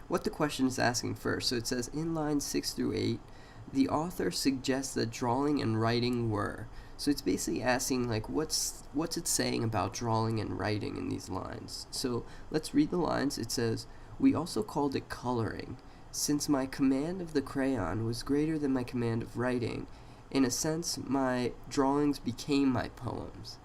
what the question is asking first. So it says in lines 6 through 8, the author suggests that drawing and writing were. So it's basically asking like what's it saying about drawing and writing in these lines. So let's read the lines. It says, "We also called it coloring, since my command of the crayon was greater than my command of writing. In a sense, my drawings became my poems."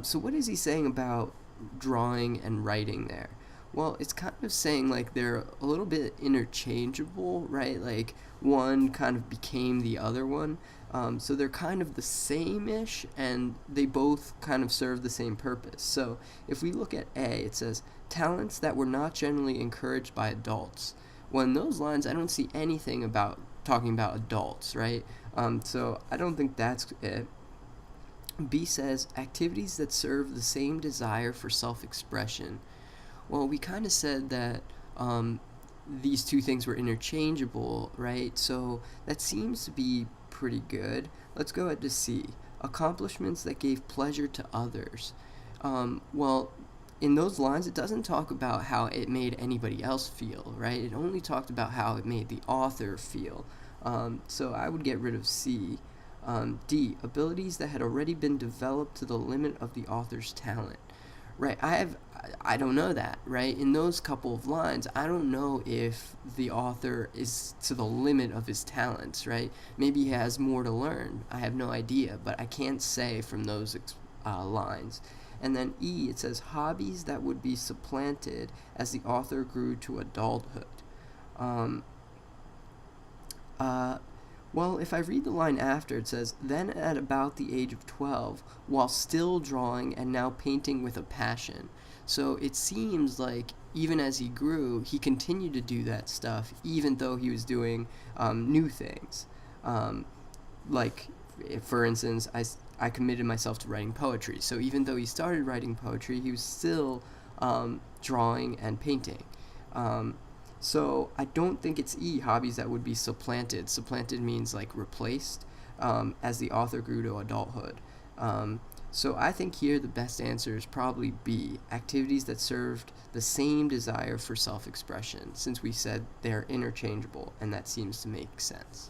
So what is he saying about drawing and writing there? Well, it's kind of saying like they're a little bit interchangeable, right? Like one kind of became the other one. So they're kind of the same-ish, and they both kind of serve the same purpose. So if we look at A, it says, talents that were not generally encouraged by adults. Well, in those lines, I don't see anything about talking about adults, right? So I don't think that's it. B says, activities that serve the same desire for self-expression. Well, we kind of said that these two things were interchangeable, right? So that seems to be pretty good. Let's go ahead to C. Accomplishments that gave pleasure to others. Well, in those lines, it doesn't talk about how it made anybody else feel, right? It only talked about how it made the author feel. So I would get rid of C. D. Abilities that had already been developed to the limit of the author's talent. Right, I don't know that, right? In those couple of lines, I don't know if the author is to the limit of his talents, right? Maybe he has more to learn. I have no idea, but I can't say from those lines. And then E, it says hobbies that would be supplanted as the author grew to adulthood. Um, uh, well, if I read the line after, it says, then at about the age of 12, while still drawing and now painting with a passion. So it seems like even as he grew, he continued to do that stuff, even though he was doing new things. Like, for instance, I committed myself to writing poetry. So even though he started writing poetry, he was still drawing and painting. So I don't think it's E, hobbies that would be supplanted. Supplanted means like replaced as the author grew to adulthood. So I think here the best answer is probably B, activities that served the same desire for self-expression, since we said they're interchangeable, and that seems to make sense.